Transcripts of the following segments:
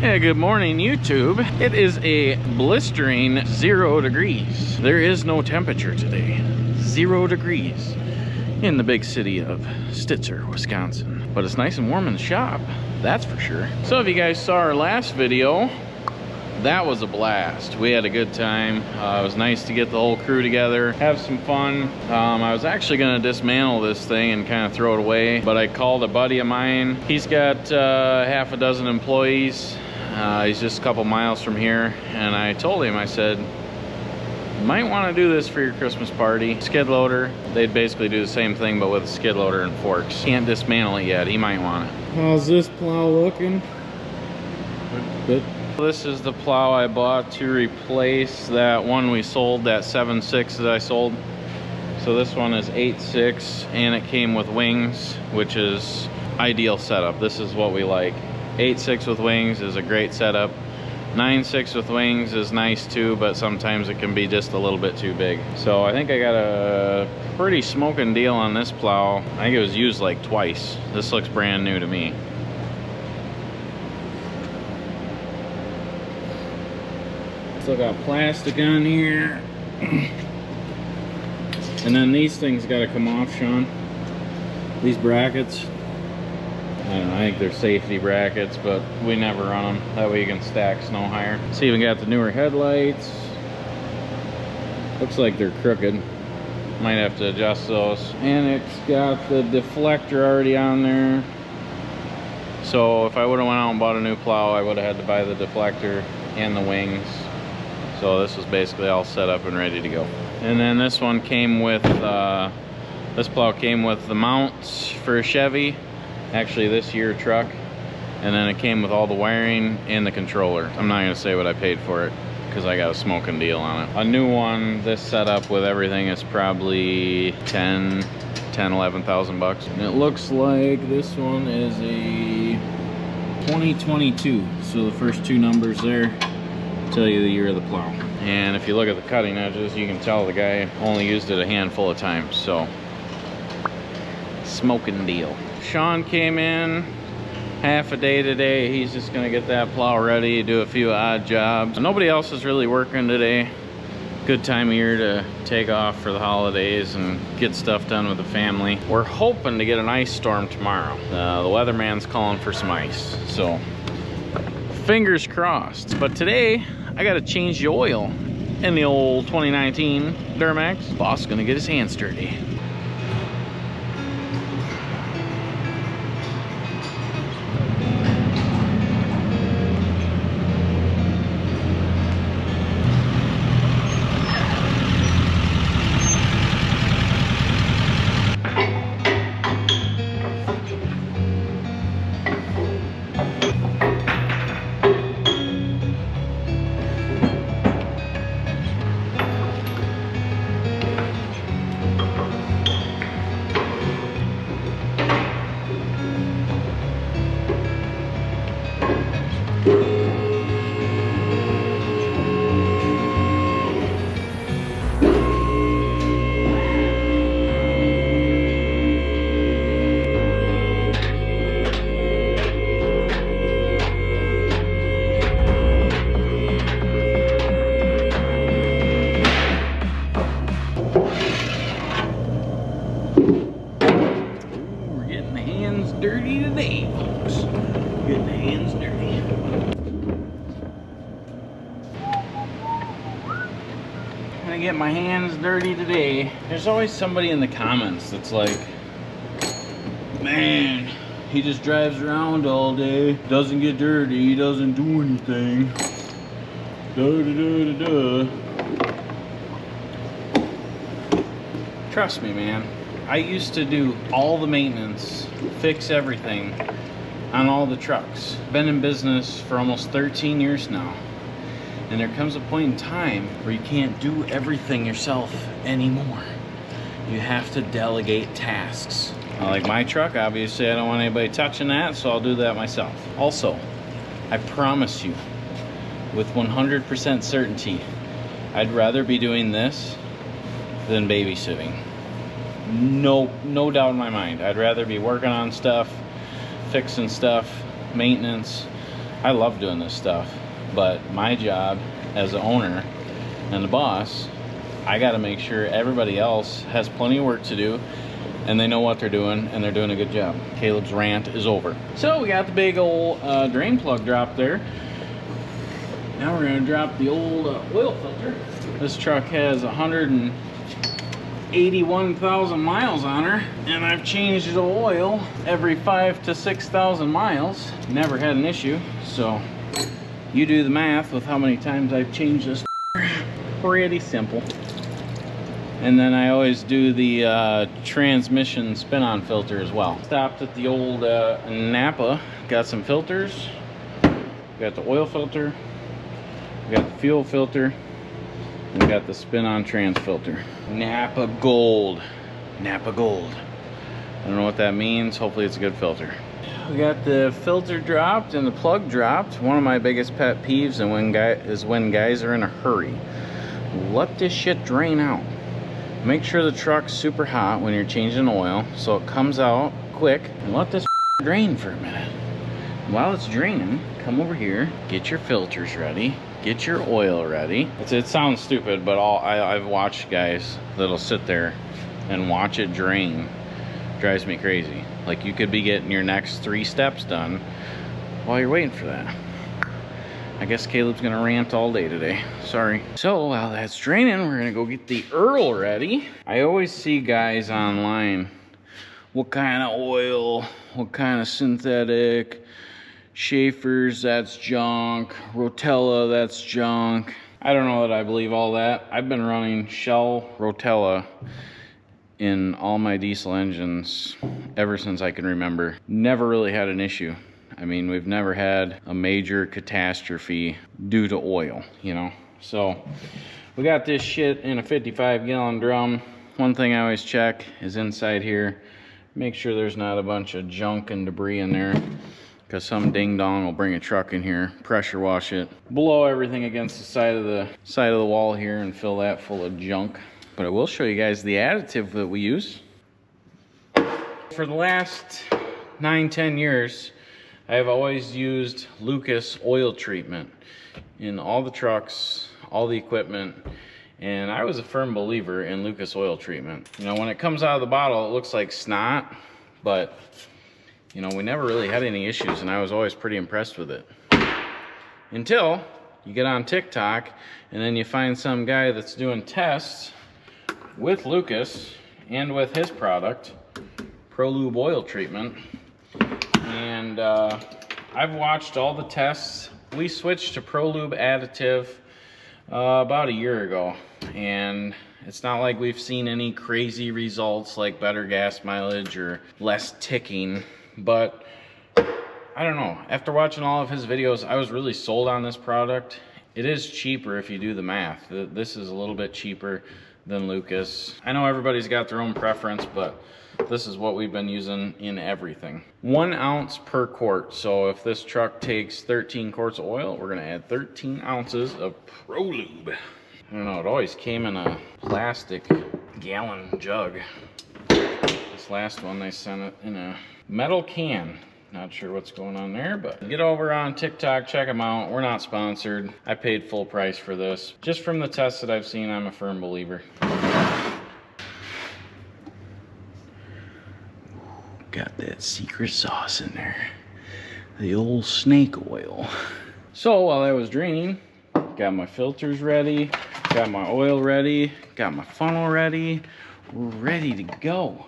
Yeah, good morning, YouTube. It is a blistering 0 degrees. There is no temperature today. 0 degrees in the big city of Stitzer, Wisconsin. But it's nice and warm in the shop, that's for sure. So if you guys saw our last video, that was a blast. We had a good time. It was nice to get the whole crew together, have some fun. I was actually gonna dismantle this thing and kind of throw it away, but I called a buddy of mine. He's got half a dozen employees. He's just a couple miles from here, and I told him, I said, you might want to do this for your Christmas party. Skid loader, they'd basically do the same thing but with a skid loader and forks. Can't dismantle it yet, he might want it. How's this plow looking? Good. This is the plow I bought to replace that one we sold, that 7.6 that I sold. So this one is 8.6 and it came with wings, which is ideal setup. This is what we like. 8.6 with wings is a great setup. 9.6 with wings is nice too, but sometimes it can be just a little bit too big. So I think I got a pretty smoking deal on this plow. I think it was used like twice. This looks brand new to me. Still got plastic on here. And then these things gotta come off, Sean. These brackets. I don't know, I think they're safety brackets, but we never run them. That way you can stack snow higher. It's even got the newer headlights. Looks like they're crooked. Might have to adjust those. And it's got the deflector already on there. So if I would have went out and bought a new plow, I would have had to buy the deflector and the wings. So this was basically all set up and ready to go. And then this one came with, this plow came with the mounts for a Chevy. Actually this year truck, and then it came with all the wiring and the controller. I'm not gonna say what I paid for it because I got a smoking deal on it. A new one, this setup with everything is probably 11,000 bucks. And it looks like this one is a 2022, so the first two numbers there tell you the year of the plow. And if you look at the cutting edges, you can tell the guy only used it a handful of times, so smoking deal. Sean came in half a day today. He's just gonna get that plow ready, do a few odd jobs. Nobody else is really working today. Good time of year to take off for the holidays and get stuff done with the family. We're hoping to get an ice storm tomorrow. The weatherman's calling for some ice, so fingers crossed. But today, I gotta change the oil in the old 2019 Duramax. Boss is gonna get his hands dirty. Dirty today, folks. Getting the hands dirty. Gonna get my hands dirty today. There's always somebody in the comments that's like, man, he just drives around all day, doesn't get dirty, he doesn't do anything. Trust me, man. I used to do all the maintenance, fix everything on all the trucks. Been in business for almost 13 years now. And there comes a point in time where you can't do everything yourself anymore. You have to delegate tasks. Like my truck, obviously I don't want anybody touching that, so I'll do that myself. Also, I promise you, with 100% certainty, I'd rather be doing this than babysitting. No doubt in my mind. I'd rather be working on stuff, fixing stuff, maintenance. I love doing this stuff, but my job as the owner and the boss, I got to make sure everybody else has plenty of work to do and they know what they're doing and they're doing a good job. Caleb's rant is over. So we got the big old drain plug drop there. Now we're going to drop the old oil filter. This truck has 181,000 miles on her, and I've changed the oil every 5,000 to 6,000 miles. Never had an issue, so you do the math with how many times I've changed this. Pretty simple. And then I always do the transmission spin-on filter as well. Stopped at the old Napa, got some filters. Got the oil filter, we got the fuel filter, and we got the spin-on trans filter. Napa Gold. Napa Gold. I don't know what that means. Hopefully it's a good filter. We got the filter dropped and the plug dropped. One of my biggest pet peeves is when guys are in a hurry. Let this shit drain out. Make sure the truck's super hot when you're changing oil so it comes out quick, and let this drain for a minute. While it's draining, come over here, get your filters ready, get your oil ready. It sounds stupid, but I've watched guys that'll sit there and watch it drain. Drives me crazy. Like, you could be getting your next 3 steps done while you're waiting for that. I guess Caleb's gonna rant all day today. Sorry. So while that's draining, we're gonna go get the Earl ready. I always see guys online, what kind of oil, what kind of synthetic, Schaefer's, that's junk, Rotella, that's junk. I don't know that I believe all that. I've been running Shell Rotella in all my diesel engines ever since I can remember. Never really had an issue. I mean, we've never had a major catastrophe due to oil, you know? So we got this shit in a 55-gallon drum. One thing I always check is inside here, make sure there's not a bunch of junk and debris in there, because some ding dong will bring a truck in here, pressure wash it, blow everything against the side of the wall here and fill that full of junk. But I will show you guys the additive that we use. For the last 9-10 years, I have always used Lucas oil treatment in all the trucks, all the equipment, and I was a firm believer in Lucas oil treatment. You know, when it comes out of the bottle, it looks like snot, but you know, we never really had any issues, and I was always pretty impressed with it. Until you get on TikTok, and then you find some guy that's doing tests with Lucas and with his product, ProLube oil treatment. And I've watched all the tests. We switched to ProLube additive about a year ago, and it's not like we've seen any crazy results like better gas mileage or less ticking, but I don't know. After watching all of his videos, I was really sold on this product. It is cheaper if you do the math. This is a little bit cheaper than Lucas. I know everybody's got their own preference, but this is what we've been using in everything. 1 ounce per quart. So if this truck takes 13 quarts of oil, we're gonna add 13 ounces of ProLube. I don't know, it always came in a plastic gallon jug. This last one, they sent it in a metal can. Not sure what's going on there, but get over on TikTok, check them out. We're not sponsored. I paid full price for this. Just from the tests that I've seen, I'm a firm believer. Got that secret sauce in there. The old snake oil. So while I was draining, got my filters ready, got my oil ready, got my funnel ready. We're ready to go.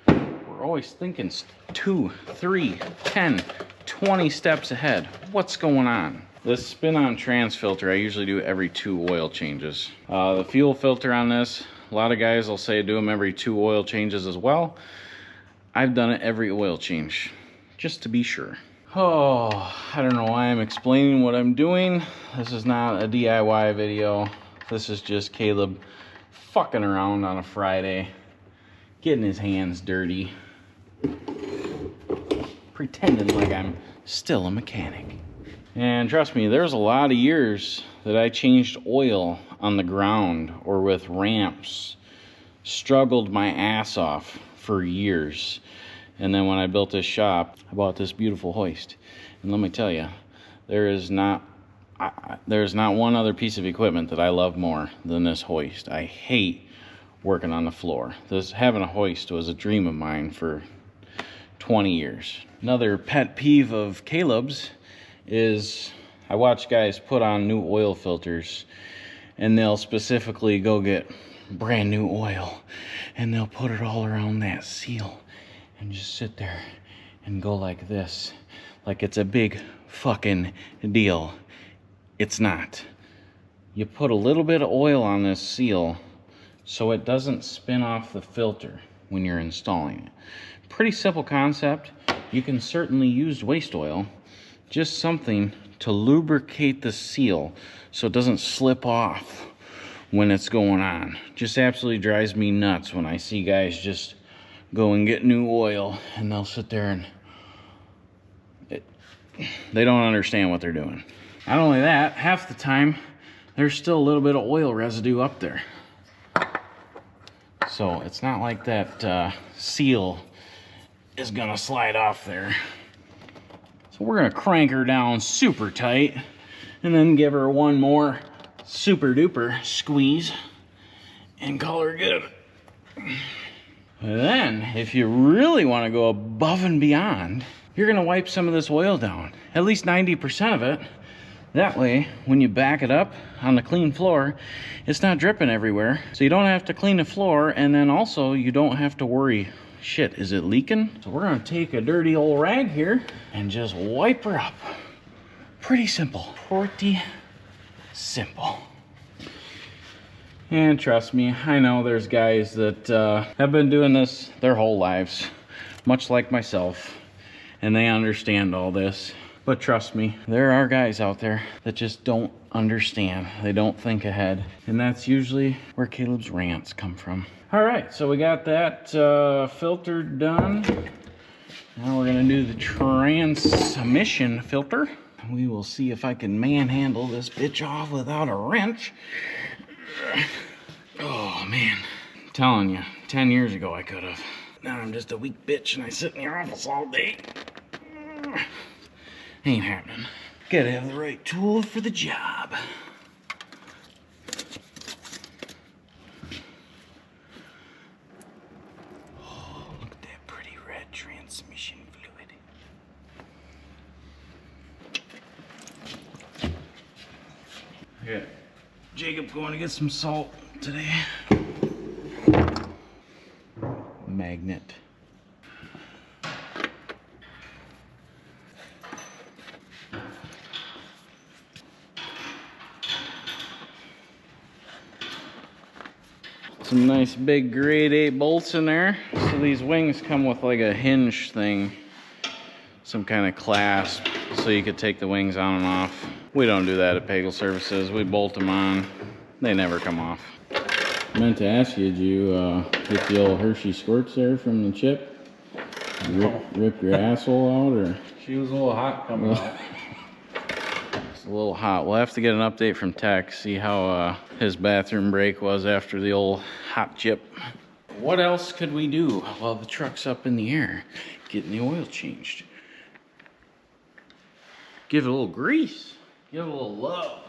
We're always thinking 2, 3, 10, 20 steps ahead. What's going on? This spin-on trans filter, I usually do every 2 oil changes. The fuel filter on this, a lot of guys will say do them every 2 oil changes as well. I've done it every oil change, just to be sure. Oh, I don't know why I'm explaining what I'm doing. This is not a DIY video. This is just Caleb fucking around on a Friday, getting his hands dirty, pretending like I'm still a mechanic. And trust me, there's a lot of years that I changed oil on the ground or with ramps, struggled my ass off for years. And then when I built this shop, I bought this beautiful hoist. And let me tell you, There's not one other piece of equipment that I love more than this hoist. I hate working on the floor. Having a hoist was a dream of mine for 20 years. Another pet peeve of Caleb's is I watch guys put on new oil filters, and they'll specifically go get brand new oil and they'll put it all around that seal and just sit there and go like this, like it's a big fucking deal. It's not. You put a little bit of oil on this seal so it doesn't spin off the filter when you're installing it. Pretty simple concept. You can certainly use waste oil, just something to lubricate the seal so it doesn't slip off when it's going on. Just absolutely drives me nuts when I see guys just go and get new oil and they'll sit there and they don't understand what they're doing. Not only that, half the time there's still a little bit of oil residue up there. So it's not like that seal is gonna slide off there. So we're gonna crank her down super tight and then give her one more super duper squeeze and call her good. And then if you really want to go above and beyond, you're gonna wipe some of this oil down, at least 90% of it. That way, when you back it up on the clean floor, it's not dripping everywhere. So you don't have to clean the floor, and then also you don't have to worry, shit, is it leaking? So we're gonna take a dirty old rag here and just wipe her up. Pretty simple. Pretty simple. And trust me, I know there's guys that have been doing this their whole lives, much like myself, and they understand all this. But trust me, there are guys out there that just don't understand. They don't think ahead. And that's usually where Caleb's rants come from. All right, so we got that filter done. Now we're gonna do the transmission filter. We will see if I can manhandle this bitch off without a wrench. Oh man, I'm telling you, 10 years ago I could have. Now I'm just a weak bitch and I sit in the office all day. Ain't happening. Gotta have the right tool for the job. Oh, look at that pretty red transmission fluid. Yeah, Jacob going to get some salt today. Magnet. Some nice big grade 8 bolts in there. So these wings come with like a hinge thing, some kind of clasp, so you could take the wings on and off. We don't do that at Pagel Services. We bolt them on. They never come off. I meant to ask you, did you get the old Hershey squirts there from the chip? Rip your asshole out, or? She was a little hot coming out. A little hot. We'll have to get an update from Tech, see how his bathroom break was after the old hot chip. What else could we do while the truck's up in the air getting the oil changed? Give it a little grease. Give it a little love.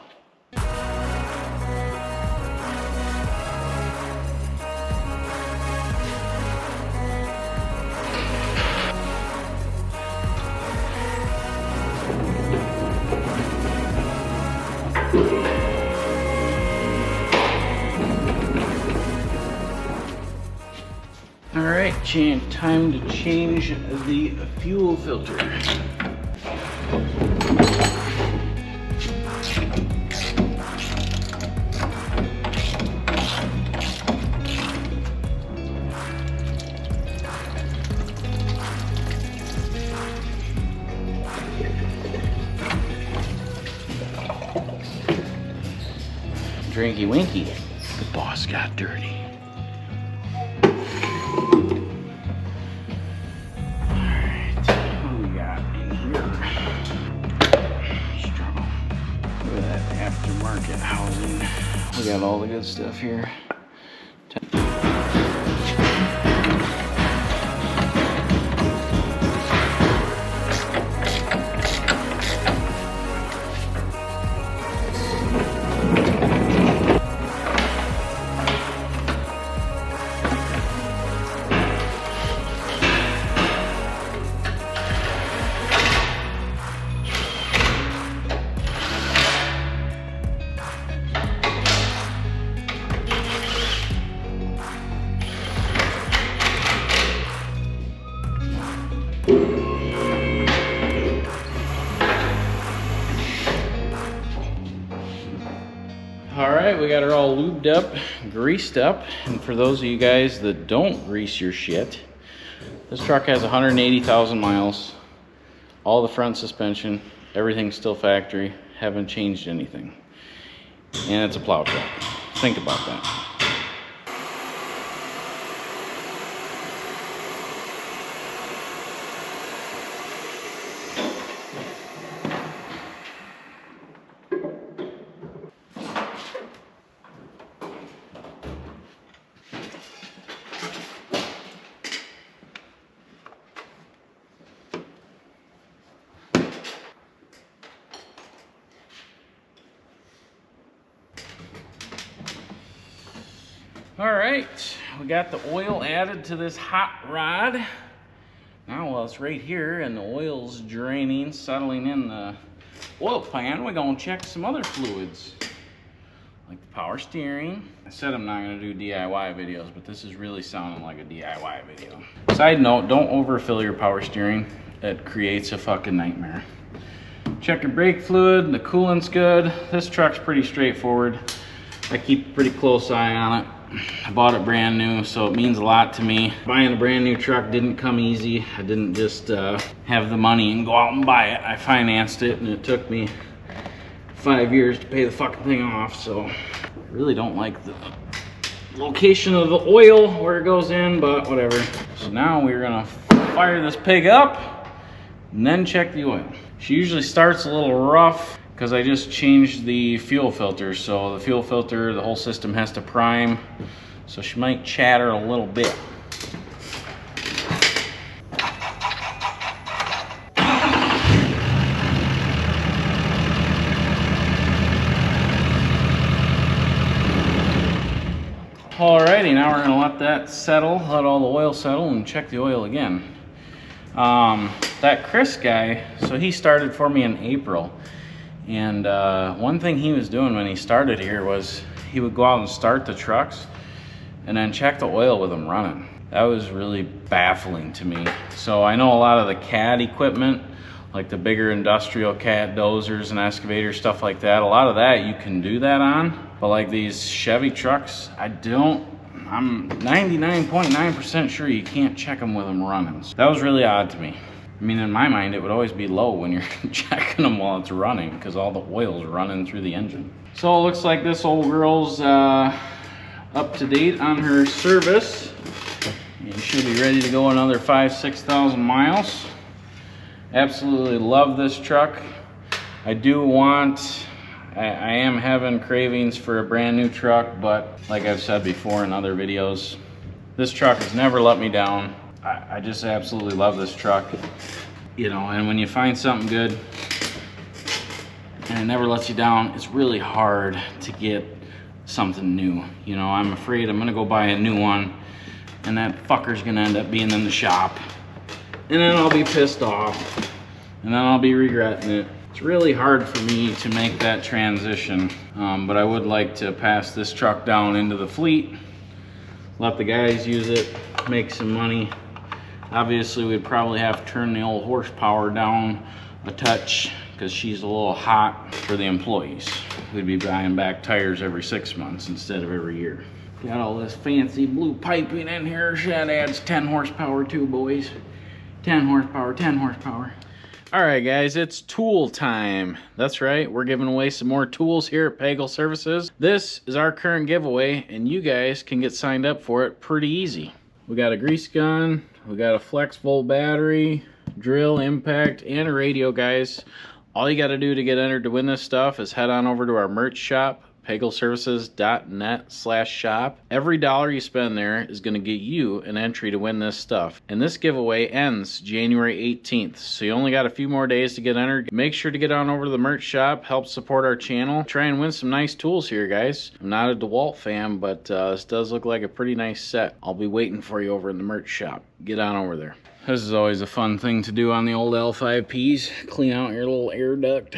All right, time to change the fuel filter. Drinky Winky, the boss got dirty. Aftermarket housing. We got all the good stuff here. All right, we got her all lubed up, greased up. And for those of you guys that don't grease your shit, this truck has 180,000 miles. All the front suspension, everything's still factory. Haven't changed anything. And it's a plow truck. Think about that. All right, we got the oil added to this hot rod. Now while it's right here and the oil's draining, settling in the oil pan, we're gonna check some other fluids, like the power steering. I said I'm not gonna do DIY videos, but this is really sounding like a DIY video. Side note, don't overfill your power steering. It creates a fucking nightmare. Check your brake fluid, the coolant's good. This truck's pretty straightforward. I keep a pretty close eye on it. I bought it brand new, so it means a lot to me. Buying a brand new truck didn't come easy. I didn't just have the money and go out and buy it. I financed it, and it took me 5 years to pay the fucking thing off, so I really don't like the location of the oil where it goes in, but whatever. So now we're gonna fire this pig up and then check the oil. She usually starts a little rough because I just changed the fuel filter. So the fuel filter, the whole system has to prime. So she might chatter a little bit. Alrighty, now we're gonna let that settle, let all the oil settle, and check the oil again. That Chris guy, so he started for me in April. And one thing he was doing when he started here was he would go out and start the trucks and then check the oil with them running. That was really baffling to me. So I know a lot of the CAD equipment, like the bigger industrial CAD dozers and excavators, stuff like that, a lot of that you can do that on. But like these Chevy trucks, I'm 99.9% sure you can't check them with them running. So that was really odd to me. I mean, in my mind, it would always be low when you're checking them while it's running because all the oil's running through the engine. So it looks like this old girl's up to date on her service. And she'll be ready to go another 5,000–6,000 miles. Absolutely love this truck. I am having cravings for a brand new truck, but like I've said before in other videos, this truck has never let me down. I just absolutely love this truck, you know, and when you find something good and it never lets you down, it's really hard to get something new. You know, I'm afraid I'm gonna go buy a new one and that fucker's gonna end up being in the shop and then I'll be pissed off and then I'll be regretting it. It's really hard for me to make that transition, but I would like to pass this truck down into the fleet, let the guys use it, make some money. Obviously, we'd probably have to turn the old horsepower down a touch because she's a little hot for the employees. We'd be buying back tires every 6 months instead of every year. Got all this fancy blue piping in here. That adds 10 horsepower too, boys. 10 horsepower, 10 horsepower. All right, guys, it's tool time. That's right, we're giving away some more tools here at Pagel Services. This is our current giveaway, and you guys can get signed up for it pretty easy. We got a grease gun, we got a flex volt battery, drill, impact, and a radio, guys. All you got to do to get entered to win this stuff is head on over to our merch shop, pagelservices.net/shop. Every dollar you spend there is going to get you an entry to win this stuff. And this giveaway ends January 18th, so you only got a few more days to get entered. Make sure to get on over to the merch shop, help support our channel, try and win some nice tools here, guys. I'm not a DeWalt fan, but this does look like a pretty nice set. I'll be waiting for you over in the merch shop. Get on over there. This is always a fun thing to do on the old L5Ps. Clean out your little air duct.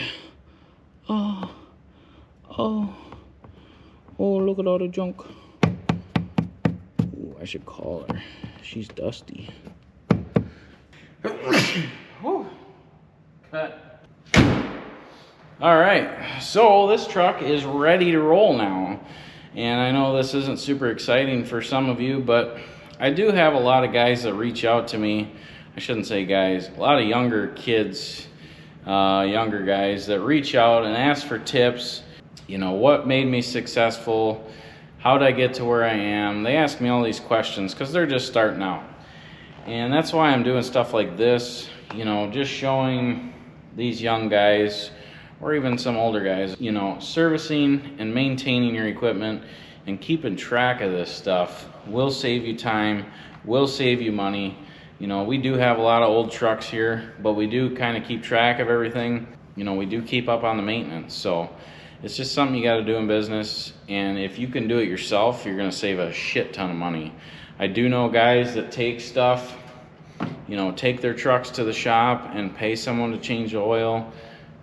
Oh, look at all the junk. Ooh, I should call her. She's dusty. Cut. All right, so this truck is ready to roll now. And I know this isn't super exciting for some of you, but I do have a lot of guys that reach out to me. I shouldn't say guys, a lot of younger kids, younger guys that reach out and ask for tips. You know, what made me successful? How did I get to where I am? They ask me all these questions because they're just starting out. And that's why I'm doing stuff like this, you know, just showing these young guys or even some older guys, you know, servicing and maintaining your equipment and keeping track of this stuff will save you time, will save you money. You know, we do have a lot of old trucks here, but we do kind of keep track of everything. You know, we do keep up on the maintenance. So it's just something you got to do in business. And if you can do it yourself, you're going to save a shit ton of money. I do know guys that take stuff, you know, take their trucks to the shop and pay someone to change the oil,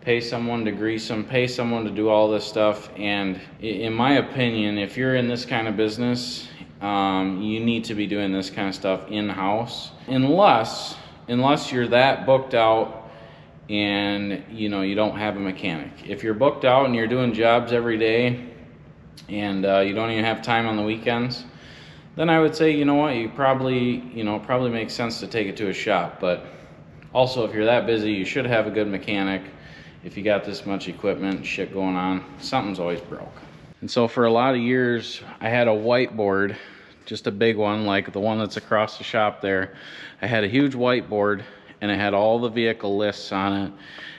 pay someone to grease them, pay someone to do all this stuff. And in my opinion, if you're in this kind of business, you need to be doing this kind of stuff in-house, unless you're that booked out and you know you don't have a mechanic. If you're booked out and you're doing jobs every day and you don't even have time on the weekends, then I would say, you know what, it probably makes sense to take it to a shop. But also, if you're that busy, you should have a good mechanic. If you got this much equipment, shit going on, something's always broke. And so for a lot of years, I had a whiteboard, just a big one, like the one that's across the shop there. I had a huge whiteboard, and it had all the vehicle lists on it,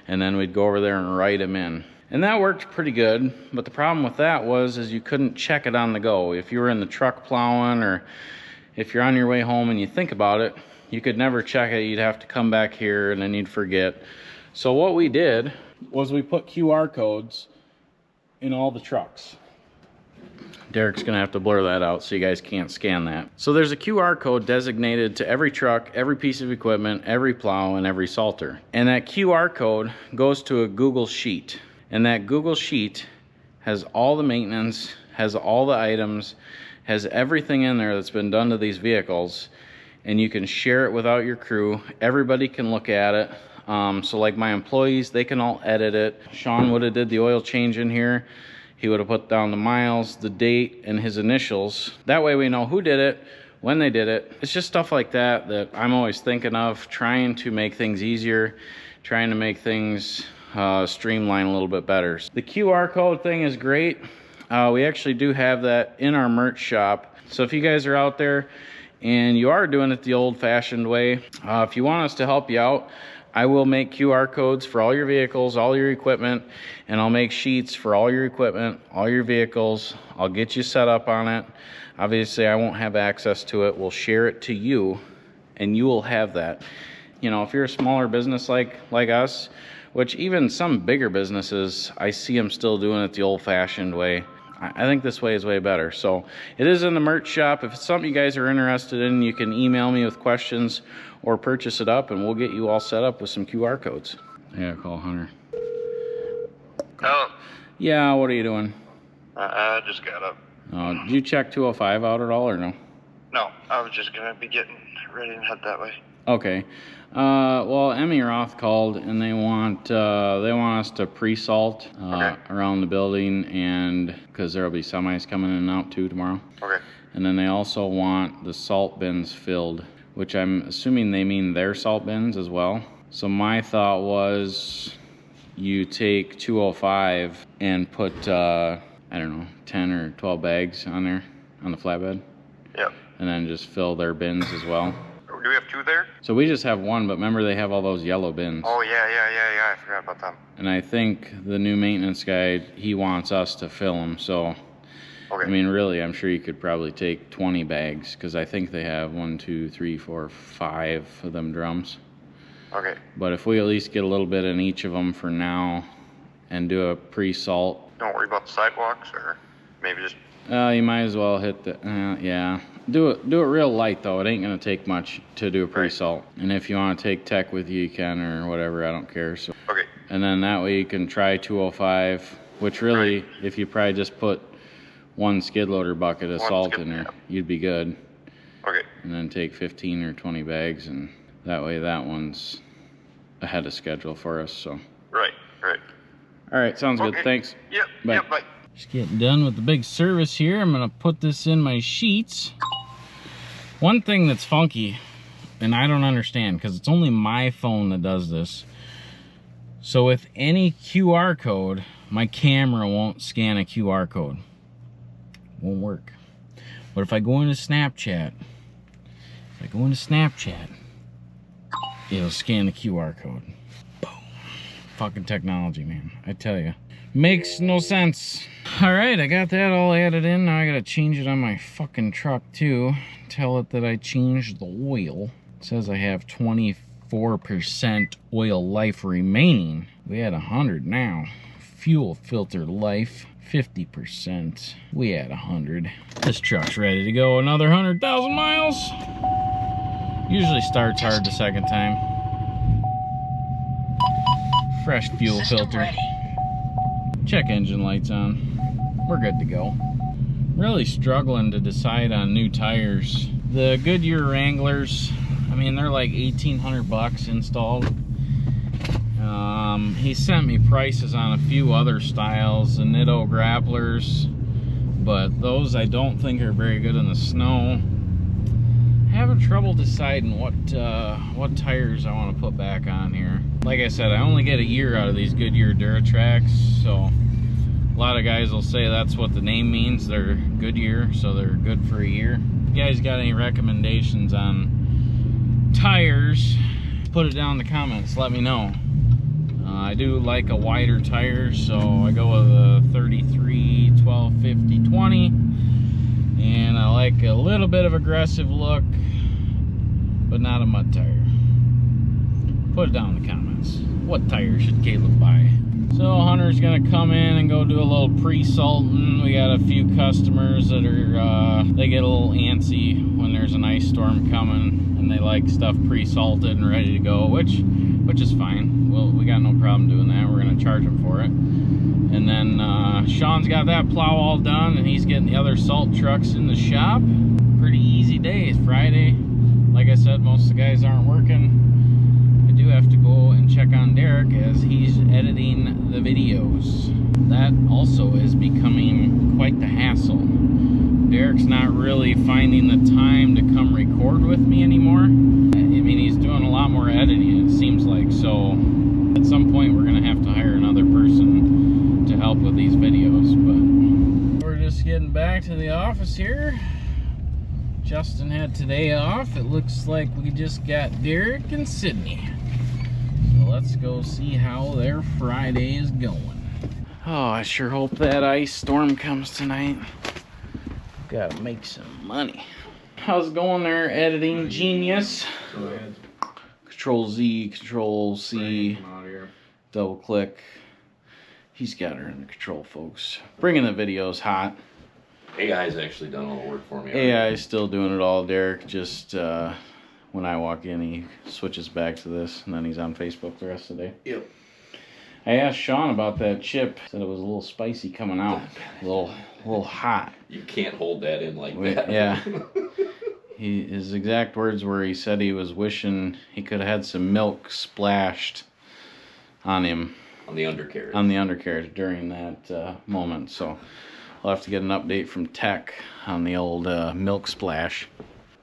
and then we'd go over there and write them in. And that worked pretty good, but the problem with that is you couldn't check it on the go. If you were in the truck plowing, or if you're on your way home and you think about it, you could never check it. You'd have to come back here, and then you'd forget. So what we did was we put QR codes in all the trucks. Derek's gonna have to blur that out so you guys can't scan that. So there's a QR code designated to every truck, every piece of equipment, every plow, and every salter. And that QR code goes to a Google Sheet. And that Google Sheet has all the maintenance, has all the items, has everything in there that's been done to these vehicles. And you can share it without your crew. Everybody can look at it. So like my employees, they can all edit it. Sean would have did the oil change in here. He would have put down the miles, the date, and his initials. That way we know who did it, when they did it. It's just stuff like that that I'm always thinking of, trying to make things easier, trying to make things streamline a little bit better. The QR code thing is great. We actually do have that in our merch shop. So if you guys are out there and you are doing it the old-fashioned way, if you want us to help you out, I will make QR codes for all your vehicles, all your equipment, and I'll make sheets for all your equipment, all your vehicles. I'll get you set up on it. Obviously, I won't have access to it. We'll share it to you, and you will have that. You know, if you're a smaller business like us, which even some bigger businesses, I see them still doing it the old-fashioned way. I think this way is way better. So it is in the merch shop. If it's something you guys are interested in, you can email me with questions or purchase it up, and we'll get you all set up with some QR codes. I gotta call Hunter. Hello. Yeah, what are you doing? I just got up. Did you check 205 out at all or no? No, I was just gonna be getting ready and head that way. Okay. Well, Emmy Roth called, and they want us to pre-salt around the building, and because there'll be semis coming in and out too tomorrow. Okay. And then they also want the salt bins filled, which I'm assuming they mean their salt bins as well. So my thought was you take 205 and put, I don't know, 10 or 12 bags on there, on the flatbed. Yep. And then just fill their bins as well. Do we have two there? So we just have one, but remember they have all those yellow bins. Oh, yeah, I forgot about them. And I think the new maintenance guy, he wants us to fill them, so... Okay. I mean, really, I'm sure you could probably take 20 bags, because I think they have 1, 2, 3, 4, 5 of them drums. Okay. But if we at least get a little bit in each of them for now, and do a pre-salt... Don't worry about the sidewalks, or maybe just... you might as well hit the... yeah. Do it real light, though. It ain't going to take much to do a pre-salt. Right. And if you want to take tech with you, you can, or whatever. I don't care. So. Okay. And then that way you can try 205, which really, if you probably just put one skid loader bucket of salt in there, you'd be good. Okay. And then take 15 or 20 bags, and that way that one's ahead of schedule for us. So. Right. All right, sounds good. Okay. Thanks. Yep. Bye. Yep. Bye. Just getting done with the big service here. I'm gonna put this in my sheets. One thing that's funky, and I don't understand, because it's only my phone that does this. So with any QR code, my camera won't scan a QR code. Won't work. But if I go into Snapchat, it'll scan the QR code. Boom. Fucking technology, man. I tell you. Makes no sense. Alright, I got that all added in. Now I gotta change it on my fucking truck too. Tell it that I changed the oil. It says I have 24% oil life remaining. We had 100 now. Fuel filter life, 50%. We had 100. This truck's ready to go another 100,000 miles. Usually starts hard the second time. Fresh fuel filter. Check engine lights on. We're good to go. Really struggling to decide on new tires. The Goodyear Wranglers, I mean, they're like 1,800 bucks installed. He sent me prices on a few other styles, the Nitto Grapplers, but those I don't think are very good in the snow. Having trouble deciding what tires I want to put back on here. Like I said, I only get a year out of these Goodyear Duratracs, so a lot of guys will say that's what the name means. They're Goodyear, so they're good for a year. If you guys got any recommendations on tires, put it down in the comments, let me know. I do like a wider tire, so I go with a 33, 12, 50, 20. And I like a little bit of aggressive look, but not a mud tire. Put it down in the comments. What tire should Caleb buy? So Hunter's gonna come in and go do a little pre-salting. We got a few customers that are, they get a little antsy when there's an ice storm coming, and they like stuff pre-salted and ready to go, which is fine. Well, we got no problem doing that. We're gonna charge them for it. And then Sean's got that plow all done, and he's getting the other salt trucks in the shop. Pretty easy day. It's Friday. Like I said, most of the guys aren't working. I do have to go and check on Derek as he's editing the videos. That also is becoming quite the hassle. Derek's not really finding the time to come record with me anymore. I mean, he's doing a lot more editing, it seems like, so at some point we're gonna have to hire another person to help with these videos. But we're just getting back to the office here. Justin had today off. It looks like we just got Derek and Sydney. So let's go see how their Friday is going. Oh, I sure hope that ice storm comes tonight. Gotta make some money. How's it going there, editing genius? Control Z, Control C, double click. He's got her under control, folks. Bringing the videos hot. AI's actually done all the work for me. AI is still doing it all. Derek just, when I walk in, he switches back to this, and then he's on Facebook the rest of the day. Yep. I asked Sean about that chip. Said it was a little spicy coming out, a little hot. You can't hold that in like that. Yeah. His exact words were, he said he was wishing he could have had some milk splashed on him. On the undercarriage. On the undercarriage during that moment. So I'll have to get an update from tech on the old milk splash.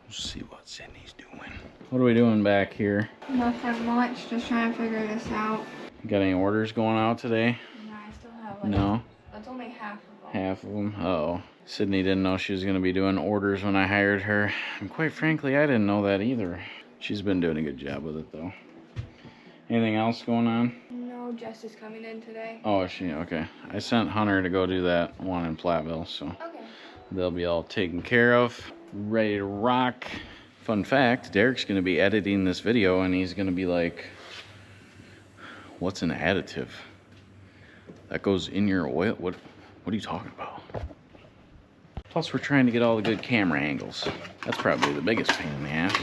Let's see what Sydney's doing. What are we doing back here? Nothing much, just trying to figure this out. Got any orders going out today? No, I still have like, No? that's only half of them. Half of them? Uh-oh. Sydney didn't know she was going to be doing orders when I hired her. And quite frankly, I didn't know that either. She's been doing a good job with it, though. Anything else going on? No, Jess is coming in today. Oh, is she? Okay. I sent Hunter to go do that one in Platteville, so Okay. they'll be all taken care of. Ready to rock. Fun fact, Derek's going to be editing this video, and he's going to be like, what's an additive? That goes in your oil? What are you talking about? Plus, we're trying to get all the good camera angles. That's probably the biggest pain in the ass.